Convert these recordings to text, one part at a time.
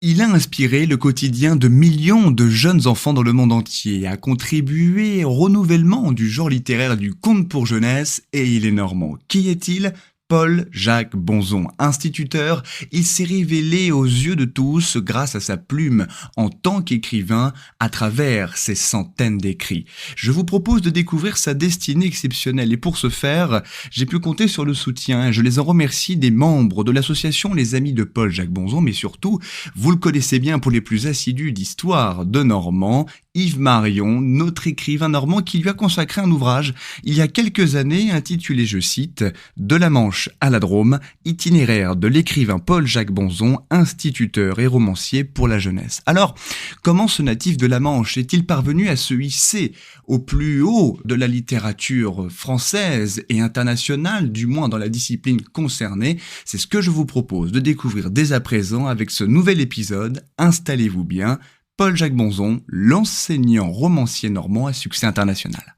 Il a inspiré le quotidien de millions de jeunes enfants dans le monde entier, a contribué au renouvellement du genre littéraire du conte pour jeunesse et il est normand. Qui est-il ? Paul-Jacques Bonson, instituteur, il s'est révélé aux yeux de tous grâce à sa plume en tant qu'écrivain à travers ses centaines d'écrits. Je vous propose de découvrir sa destinée exceptionnelle et pour ce faire, j'ai pu compter sur le soutien, je les en remercie, des membres de l'association Les Amis de Paul-Jacques Bonson, mais surtout, vous le connaissez bien pour les plus assidus d'histoire de Normand, Yves Marion, notre écrivain normand qui lui a consacré un ouvrage il y a quelques années intitulé, je cite, « De la Manche à la Drôme, itinéraire de l'écrivain Paul-Jacques Bonson, instituteur et romancier pour la jeunesse ». Alors, comment ce natif de la Manche est-il parvenu à se hisser au plus haut de la littérature française et internationale, du moins dans la discipline concernée? C'est ce que je vous propose de découvrir dès à présent avec ce nouvel épisode. Installez-vous bien. Paul-Jacques Bonson, l'enseignant romancier normand à succès international.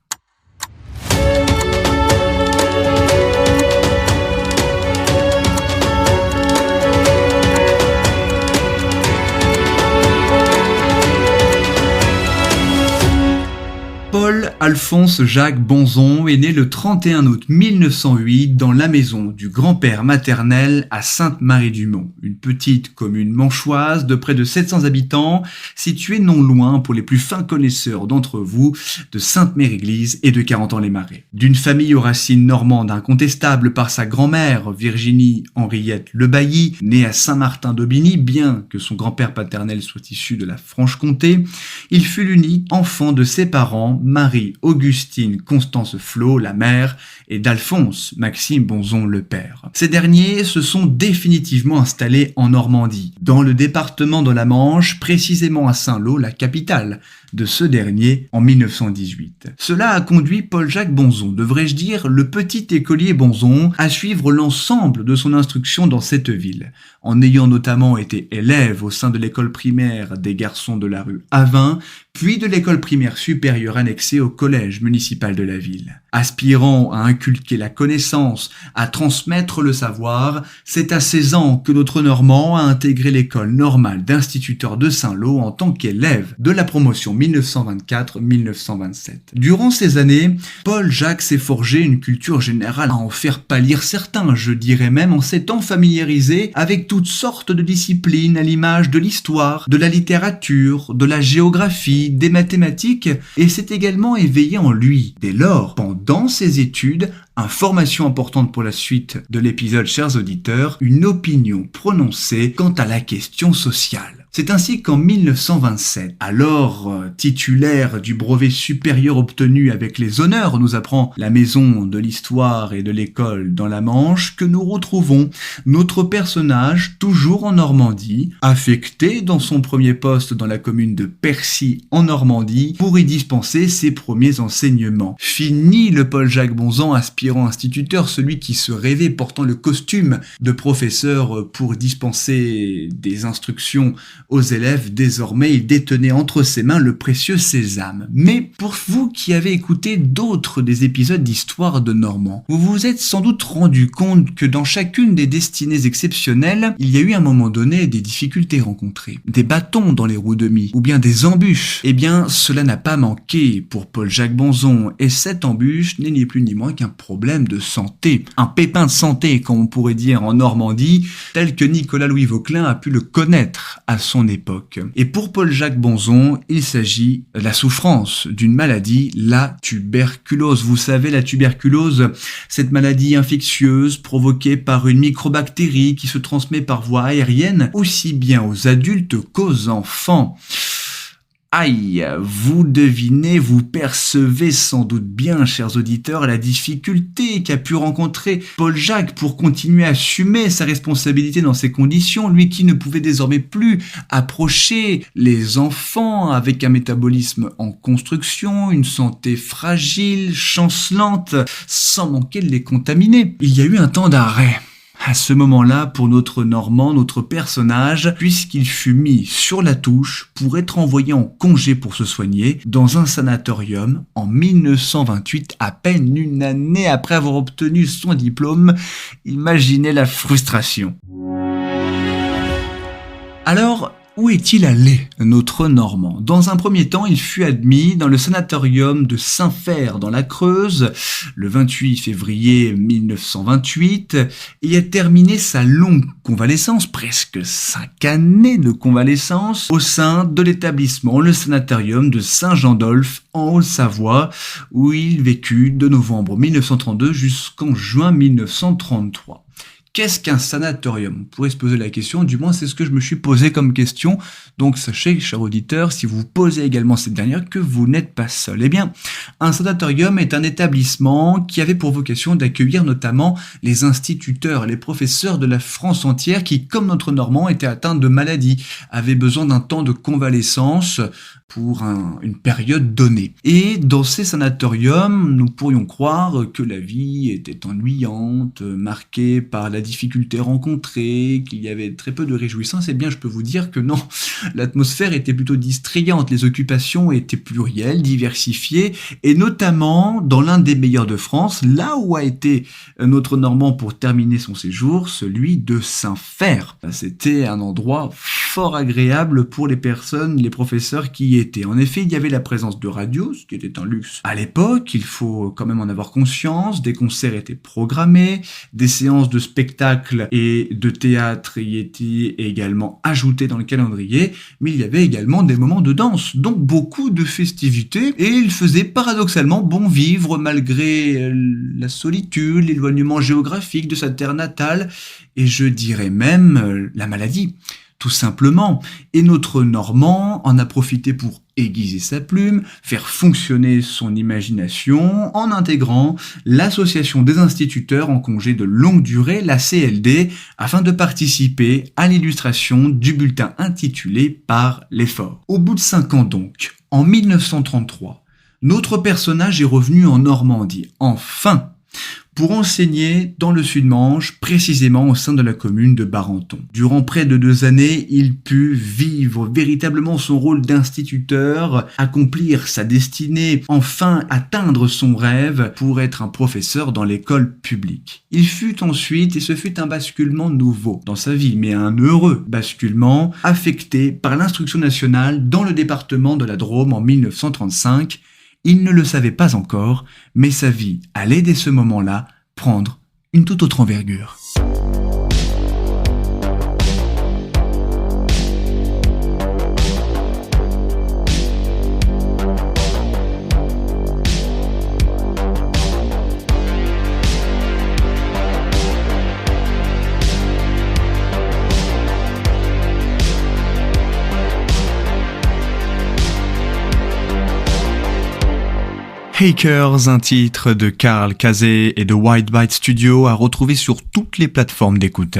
Paul-Alphonse Jacques Bonson est né le 31 août 1908 dans la maison du grand-père maternel à Sainte-Marie-du-Mont, une petite commune manchoise de près de 700 habitants, située non loin, pour les plus fins connaisseurs d'entre vous, de Sainte-Mère-Église et de Carentan-les-Marais. D'une famille aux racines normandes incontestables par sa grand-mère, Virginie Henriette Le Bailly, née à Saint-Martin-d'Aubigny, bien que son grand-père paternel soit issu de la Franche-Comté, il fut l'unique enfant de ses parents, Marie-Augustine Constance Flot, la mère, et d'Alphonse Maxime Bonson, le père. Ces derniers se sont définitivement installés en Normandie, dans le département de la Manche, précisément à Saint-Lô, la capitale de ce dernier, en 1918. Cela a conduit Paul-Jacques Bonson, devrais-je dire le petit écolier Bonson, à suivre l'ensemble de son instruction dans cette ville, en ayant notamment été élève au sein de l'école primaire des garçons de la rue Avin, puis de l'école primaire supérieure annexée au collège municipal de la ville. Aspirant à inculquer la connaissance, à transmettre le savoir, c'est à 16 ans que notre Normand a intégré l'école normale d'instituteurs de Saint-Lô en tant qu'élève de la promotion 1924-1927. Durant ces années, Paul-Jacques s'est forgé une culture générale à en faire pâlir certains, je dirais même en s'étant familiarisé avec toutes sortes de disciplines à l'image de l'histoire, de la littérature, de la géographie, des mathématiques, et s'est également éveillé en lui. Dès lors, pendant ses études, information importante pour la suite de l'épisode, chers auditeurs, une opinion prononcée quant à la question sociale. C'est ainsi qu'en 1927, alors titulaire du brevet supérieur obtenu avec les honneurs, nous apprend la maison de l'histoire et de l'école dans la Manche, que nous retrouvons notre personnage, toujours en Normandie, affecté dans son premier poste dans la commune de Percy en Normandie, pour y dispenser ses premiers enseignements. Fini le Paul-Jacques Bonson, aspirant instituteur, celui qui se rêvait portant le costume de professeur pour dispenser des instructions aux élèves. Désormais, il détenait entre ses mains le précieux sésame. Mais pour vous qui avez écouté d'autres des épisodes d'Histoire de Normand, vous vous êtes sans doute rendu compte que dans chacune des destinées exceptionnelles, il y a eu à un moment donné des difficultés rencontrées, des bâtons dans les roues de mie, ou bien des embûches. Eh bien, cela n'a pas manqué pour Paul-Jacques Bonson, et cette embûche n'est ni plus ni moins qu'un problème de santé, un pépin de santé, comme on pourrait dire en Normandie, tel que Nicolas-Louis Vauquelin a pu le connaître à son époque. Et pour Paul-Jacques Bonson, il s'agit de la souffrance d'une maladie, la tuberculose. Vous savez, la tuberculose, cette maladie infectieuse provoquée par une microbactérie qui se transmet par voie aérienne, aussi bien aux adultes qu'aux enfants. Aïe, vous devinez, vous percevez sans doute bien, chers auditeurs, la difficulté qu'a pu rencontrer Paul-Jacques pour continuer à assumer sa responsabilité dans ces conditions, lui qui ne pouvait désormais plus approcher les enfants avec un métabolisme en construction, une santé fragile, chancelante, sans manquer de les contaminer. Il y a eu un temps d'arrêt à ce moment-là pour notre Normand, notre personnage, puisqu'il fut mis sur la touche pour être envoyé en congé pour se soigner dans un sanatorium en 1928, à peine une année après avoir obtenu son diplôme. Imaginez la frustration. Alors, Où est-il allé, notre Normand ? Dans un premier temps, il fut admis dans le sanatorium de Saint-Fer dans la Creuse le 28 février 1928 et a terminé sa longue convalescence, presque 5 années de convalescence, au sein de l'établissement, le sanatorium de Saint-Jean-d'Olphe en Haute-Savoie, où il vécut de novembre 1932 jusqu'en juin 1933. Qu'est-ce qu'un sanatorium ? On pourrait se poser la question, du moins c'est ce que je me suis posé comme question. Donc sachez, chers auditeurs, si vous vous posez également cette dernière, que vous n'êtes pas seul. Eh bien, un sanatorium est un établissement qui avait pour vocation d'accueillir notamment les instituteurs, les professeurs de la France entière qui, comme notre Normand, étaient atteints de maladies, avaient besoin d'un temps de convalescence pour une période donnée. Et dans ces sanatoriums, nous pourrions croire que la vie était ennuyante, marquée par la difficulté rencontrée, qu'il y avait très peu de réjouissance. Eh bien, je peux vous dire que non, l'atmosphère était plutôt distrayante, les occupations étaient plurielles, diversifiées, et notamment dans l'un des meilleurs de France, là où a été notre Normand pour terminer son séjour, celui de Saint-Fer. C'était un endroit fort agréable pour les personnes, les professeurs qui y étaient. En effet, il y avait la présence de radio, ce qui était un luxe à l'époque, il faut quand même en avoir conscience, des concerts étaient programmés, des séances de spectacle et de théâtre y étaient également ajoutées dans le calendrier, mais il y avait également des moments de danse, donc beaucoup de festivités, et il faisait paradoxalement bon vivre malgré la solitude, l'éloignement géographique de sa terre natale, et je dirais même la maladie. Tout simplement, et notre Normand en a profité pour aiguiser sa plume, faire fonctionner son imagination en intégrant l'association des instituteurs en congé de longue durée, la CLD, afin de participer à l'illustration du bulletin intitulé Par l'effort. Au bout de 5 ans donc, en 1933, notre personnage est revenu en Normandie, enfin, pour enseigner dans le Sud-Manche, précisément au sein de la commune de Barenton. Durant près de 2 années, il put vivre véritablement son rôle d'instituteur, accomplir sa destinée, enfin atteindre son rêve pour être un professeur dans l'école publique. Il fut ensuite, et ce fut un basculement nouveau dans sa vie, mais un heureux basculement, affecté par l'instruction nationale dans le département de la Drôme en 1935. Il ne le savait pas encore, mais sa vie allait dès ce moment-là prendre une toute autre envergure. Hackers, un titre de Karl Kazé et de White Byte Studio à retrouver sur toutes les plateformes d'écoute.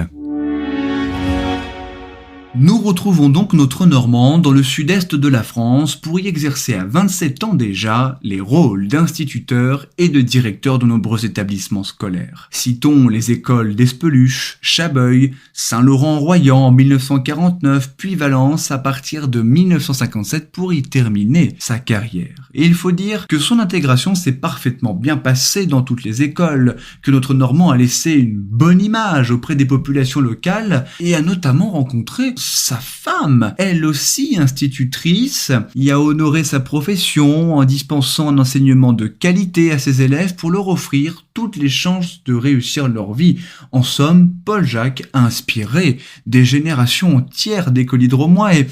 Nous retrouvons donc notre Normand dans le sud-est de la France pour y exercer à 27 ans déjà les rôles d'instituteur et de directeur de nombreux établissements scolaires. Citons les écoles d'Espeluche, Chabeuil, Saint-Laurent-en-Royans en 1949, puis Valence à partir de 1957 pour y terminer sa carrière. Et il faut dire que son intégration s'est parfaitement bien passée dans toutes les écoles, que notre Normand a laissé une bonne image auprès des populations locales et a notamment rencontré sa femme, elle aussi institutrice, y a honoré sa profession en dispensant un enseignement de qualité à ses élèves pour leur offrir toutes les chances de réussir leur vie. En somme, Paul Jacques a inspiré des générations entières d'écoliers drômois et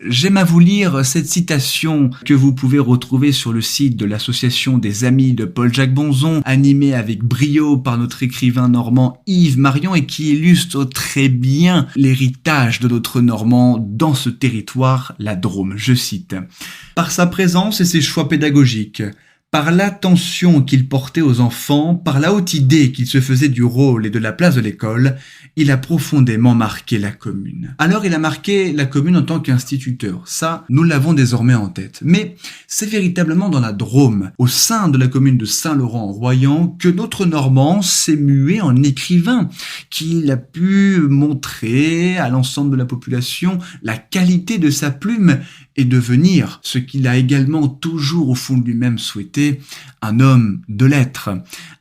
j'aime à vous lire cette citation que vous pouvez retrouver sur le site de l'association des amis de Paul-Jacques Bonzon, animée avec brio par notre écrivain normand Yves Marion et qui illustre très bien l'héritage de notre Normand dans ce territoire, la Drôme. Je cite: « Par sa présence et ses choix pédagogiques, par l'attention qu'il portait aux enfants, par la haute idée qu'il se faisait du rôle et de la place de l'école, il a profondément marqué la commune. » Alors il a marqué la commune en tant qu'instituteur, ça nous l'avons désormais en tête. Mais c'est véritablement dans la Drôme, au sein de la commune de Saint-Laurent-en-Royans, que notre Normand s'est mué en écrivain, qu'il a pu montrer à l'ensemble de la population la qualité de sa plume et devenir ce qu'il a également toujours au fond de lui-même souhaité, un homme de lettres.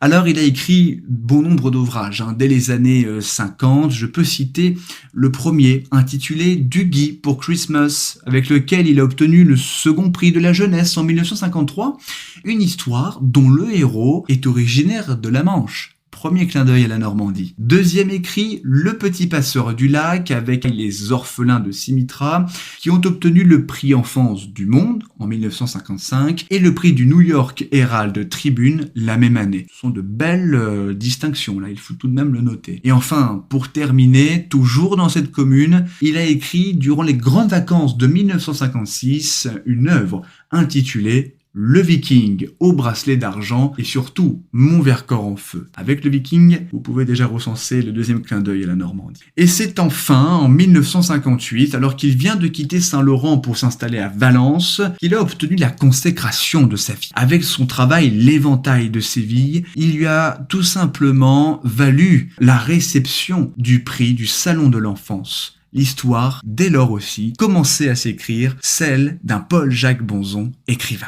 Alors il a écrit bon nombre d'ouvrages, dès les années 50, je peux citer le premier intitulé Duggie pour Christmas, avec lequel il a obtenu le second prix de la jeunesse en 1953, une histoire dont le héros est originaire de la Manche. Premier clin d'œil à la Normandie. Deuxième écrit, Le Petit Passeur du Lac, avec les orphelins de Simitra, qui ont obtenu le prix Enfance du Monde en 1955 et le prix du New York Herald Tribune la même année. Ce sont de belles distinctions, là, il faut tout de même le noter. Et enfin, pour terminer, toujours dans cette commune, il a écrit, durant les grandes vacances de 1956, une œuvre intitulée Le Viking au bracelet d'argent et surtout Mon Vercors en feu. Avec Le Viking, vous pouvez déjà recenser le deuxième clin d'œil à la Normandie. Et c'est enfin en 1958, alors qu'il vient de quitter Saint-Laurent pour s'installer à Valence, qu'il a obtenu la consécration de sa vie. Avec son travail L'éventail de Séville, il lui a tout simplement valu la réception du prix du Salon de l'enfance. L'histoire, dès lors aussi, commençait à s'écrire, celle d'un Paul-Jacques Bonzon, écrivain.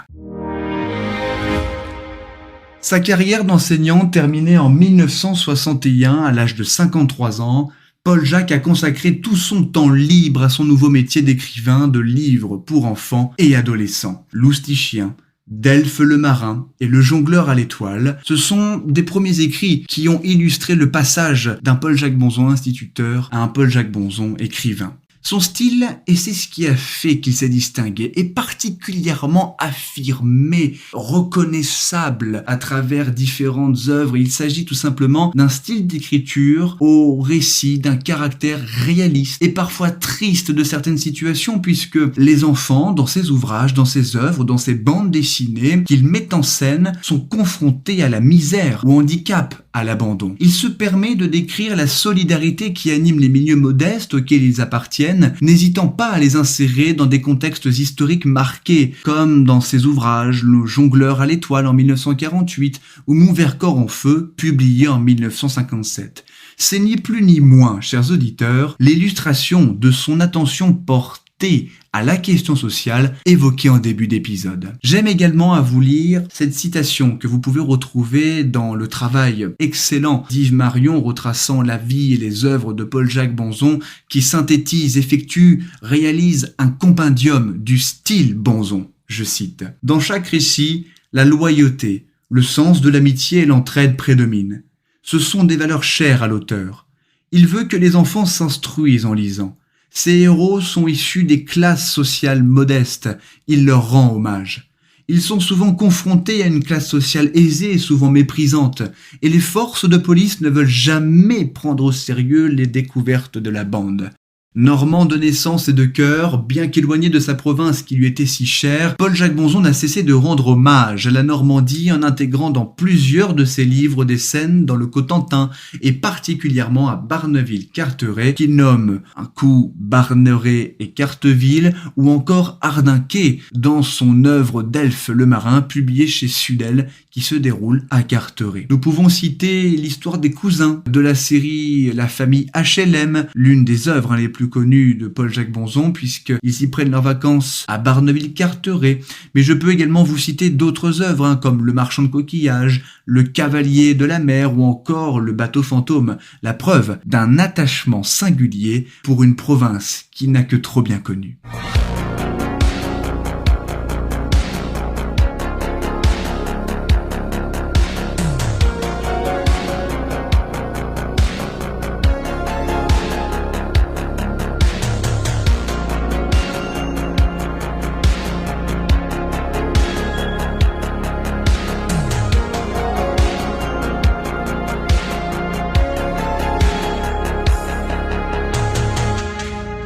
Sa carrière d'enseignant terminée en 1961 à l'âge de 53 ans, Paul-Jacques a consacré tout son temps libre à son nouveau métier d'écrivain de livres pour enfants et adolescents. L'Oustichien, Delphes le marin et Le jongleur à l'étoile, ce sont des premiers écrits qui ont illustré le passage d'un Paul-Jacques Bonzon instituteur à un Paul-Jacques Bonzon écrivain. Son style, et c'est ce qui a fait qu'il s'est distingué, est particulièrement affirmé, reconnaissable à travers différentes œuvres. Il s'agit tout simplement d'un style d'écriture au récit, d'un caractère réaliste et parfois triste de certaines situations, puisque les enfants, dans ses ouvrages, dans ses œuvres, dans ses bandes dessinées qu'il met en scène, sont confrontés à la misère, au handicap, à l'abandon. Il se permet de décrire la solidarité qui anime les milieux modestes auxquels ils appartiennent, n'hésitant pas à les insérer dans des contextes historiques marqués, comme dans ses ouvrages Le jongleur à l'étoile en 1948 ou Mon Vercors en feu, publié en 1957. C'est ni plus ni moins, chers auditeurs, l'illustration de son attention portée à la question sociale évoquée en début d'épisode. J'aime également à vous lire cette citation que vous pouvez retrouver dans le travail excellent d'Yves Marion retraçant la vie et les œuvres de Paul-Jacques Bonzon qui synthétise, effectue, réalise un compendium du style Bonzon. Je cite: « Dans chaque récit, la loyauté, le sens de l'amitié et l'entraide prédominent. Ce sont des valeurs chères à l'auteur. Il veut que les enfants s'instruisent en lisant. Ces héros sont issus des classes sociales modestes, il leur rend hommage. Ils sont souvent confrontés à une classe sociale aisée et souvent méprisante, et les forces de police ne veulent jamais prendre au sérieux les découvertes de la bande. Normand de naissance et de cœur, bien qu'éloigné de sa province qui lui était si chère, Paul-Jacques Bonzon n'a cessé de rendre hommage à la Normandie en intégrant dans plusieurs de ses livres des scènes dans le Cotentin et particulièrement à Barneville-Carteret qu'il nomme un coup Barneret et Carteville ou encore Ardinquet dans son œuvre Delphes le marin publiée chez Sudel qui se déroule à Carteret. Nous pouvons citer l'histoire des cousins de la série La famille HLM, l'une des œuvres les plus connues de Paul-Jacques Bonzon puisqu'ils y prennent leurs vacances à Barneville-Carteret. Mais je peux également vous citer d'autres œuvres comme Le marchand de coquillages, Le cavalier de la mer ou encore Le bateau fantôme, la preuve d'un attachement singulier pour une province qui n'a que trop bien connu.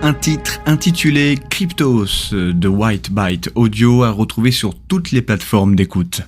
Un titre intitulé Cryptos de White Byte Audio à retrouver sur toutes les plateformes d'écoute.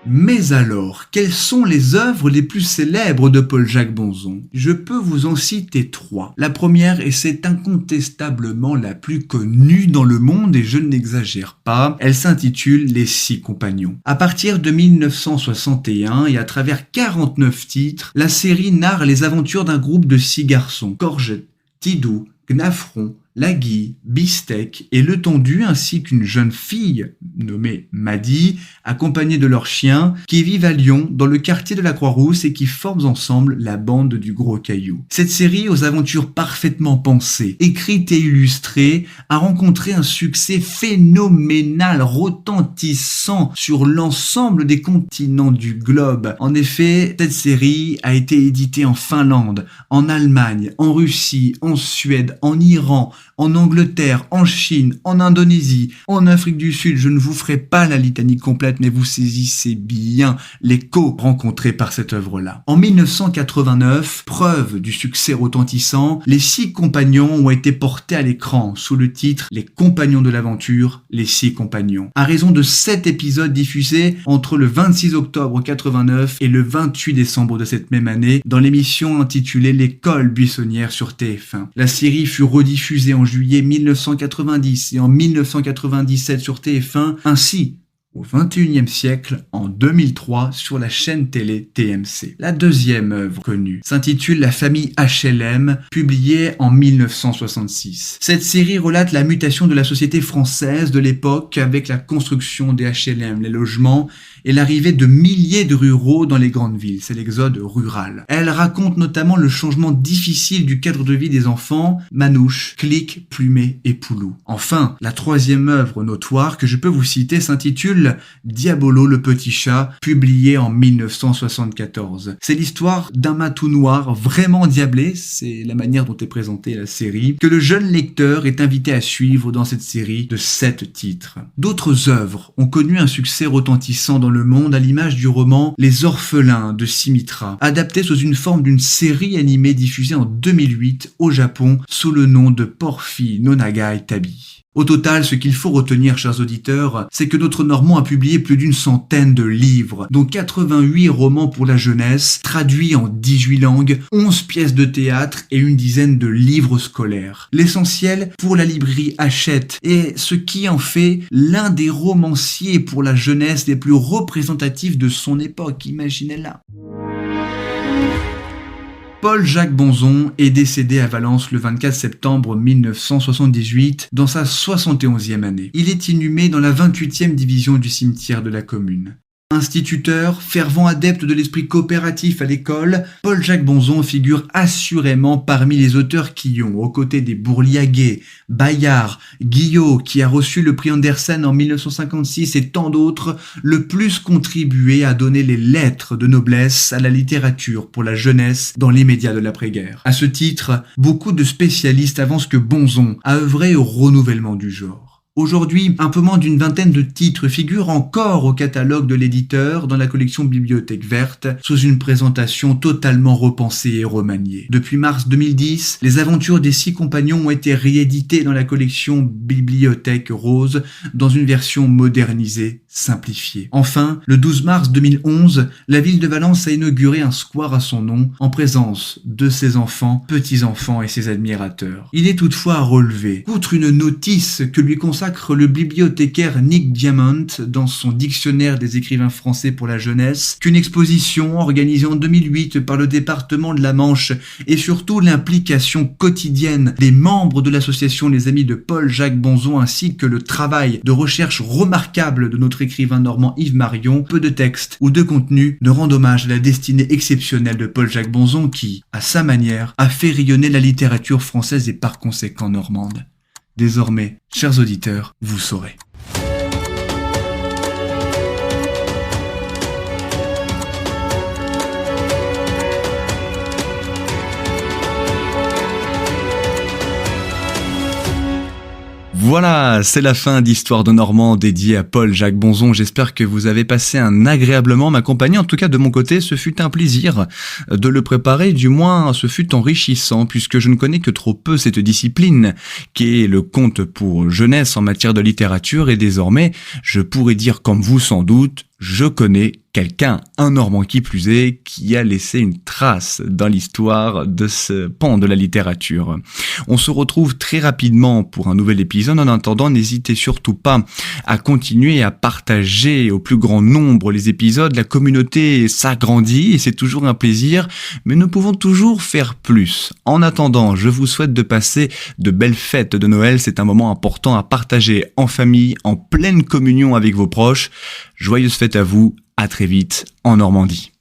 Mais alors, quelles sont les œuvres les plus célèbres de Paul-Jacques Bonzon ? Je peux vous en citer 3. La première, et c'est incontestablement la plus connue dans le monde, et je n'exagère pas, elle s'intitule Les 6 compagnons. À partir de 1961, et à travers 49 titres, la série narre les aventures d'un groupe de 6 garçons, Courgette, Tidou, Gnafron, Lagui, Bistek et Le Tondu ainsi qu'une jeune fille nommée Maddy, accompagnée de leur chien, qui vivent à Lyon dans le quartier de la Croix-Rousse et qui forment ensemble la bande du Gros Caillou. Cette série aux aventures parfaitement pensées, écrite et illustrée, a rencontré un succès phénoménal, retentissant sur l'ensemble des continents du globe. En effet, cette série a été éditée en Finlande, en Allemagne, en Russie, en Suède, en Iran, en Angleterre, en Chine, en Indonésie, en Afrique du Sud. Je ne vous ferai pas la litanie complète, mais vous saisissez bien l'écho rencontré par cette œuvre-là. En 1989, preuve du succès retentissant, les 6 compagnons ont été portés à l'écran sous le titre Les Compagnons de l'aventure, les 6 compagnons. À raison de 7 épisodes diffusés entre le 26 octobre 89 et le 28 décembre de cette même année dans l'émission intitulée L'école buissonnière sur TF1. La série fut rediffusée en juillet 1990 et en 1997 sur TF1, ainsi au XXIe siècle, en 2003, sur la chaîne télé TMC. La deuxième œuvre connue s'intitule La famille HLM, publiée en 1966. Cette série relate la mutation de la société française de l'époque avec la construction des HLM, les logements, et l'arrivée de milliers de ruraux dans les grandes villes. C'est l'exode rural. Elle raconte notamment le changement difficile du cadre de vie des enfants, Manouche, Clic, Plumet et Poulou. Enfin, la troisième œuvre notoire que je peux vous citer s'intitule Diabolo le petit chat, publié en 1974. C'est l'histoire d'un matou noir vraiment diablé, c'est la manière dont est présentée la série, que le jeune lecteur est invité à suivre dans cette série de 7 titres. D'autres œuvres ont connu un succès retentissant dans le monde à l'image du roman Les Orphelins de Sumitra, adapté sous une forme d'une série animée diffusée en 2008 au Japon sous le nom de Porphy no Nagai Tabi. Au total, ce qu'il faut retenir, chers auditeurs, c'est que notre Normand a publié plus d'une centaine de livres, dont 88 romans pour la jeunesse, traduits en 18 langues, 11 pièces de théâtre et une dizaine de livres scolaires. L'essentiel pour la librairie Hachette est ce qui en fait l'un des romanciers pour la jeunesse les plus représentatifs de son époque, imaginez-la. Paul-Jacques Bonzon est décédé à Valence le 24 septembre 1978 dans sa 71e année. Il est inhumé dans la 28e division du cimetière de la commune. Instituteur, fervent adepte de l'esprit coopératif à l'école, Paul-Jacques Bonzon figure assurément parmi les auteurs qui ont, aux côtés des Bourliaguet, Bayard, Guillot, qui a reçu le prix Andersen en 1956 et tant d'autres, le plus contribué à donner les lettres de noblesse à la littérature pour la jeunesse dans l'immédiat de l'après-guerre. À ce titre, beaucoup de spécialistes avancent que Bonzon a œuvré au renouvellement du genre. Aujourd'hui, un peu moins d'une vingtaine de titres figurent encore au catalogue de l'éditeur dans la collection Bibliothèque Verte, sous une présentation totalement repensée et remaniée. Depuis mars 2010, les aventures des 6 compagnons ont été rééditées dans la collection Bibliothèque Rose, dans une version modernisée, simplifiée. Enfin, le 12 mars 2011, la ville de Valence a inauguré un square à son nom, en présence de ses enfants, petits-enfants et ses admirateurs. Il est toutefois à relever, outre une notice que lui consacre le bibliothécaire Nick Diamant dans son dictionnaire des écrivains français pour la jeunesse, qu'une exposition organisée en 2008 par le département de la Manche et surtout l'implication quotidienne des membres de l'association Les Amis de Paul-Jacques Bonzon ainsi que le travail de recherche remarquable de notre écrivain normand Yves Marion, peu de textes ou de contenu ne rendent hommage à la destinée exceptionnelle de Paul-Jacques Bonzon qui, à sa manière, a fait rayonner la littérature française et par conséquent normande. Désormais, chers auditeurs, vous saurez. Voilà, c'est la fin d'Histoire de Normand dédiée à Paul-Jacques Bonzon. J'espère que vous avez passé un agréable moment m'accompagner. En tout cas, de mon côté, ce fut un plaisir de le préparer. Du moins, ce fut enrichissant puisque je ne connais que trop peu cette discipline qui est le conte pour jeunesse en matière de littérature et désormais, je pourrais dire comme vous sans doute, je connais Quelqu'un, un Normand qui plus est, qui a laissé une trace dans l'histoire de ce pan de la littérature. On se retrouve très rapidement pour un nouvel épisode. En attendant, n'hésitez surtout pas à continuer à partager au plus grand nombre les épisodes. La communauté s'agrandit et c'est toujours un plaisir, mais nous pouvons toujours faire plus. En attendant, je vous souhaite de passer de belles fêtes de Noël. C'est un moment important à partager en famille, en pleine communion avec vos proches. Joyeuses fêtes à vous. À très vite en Normandie.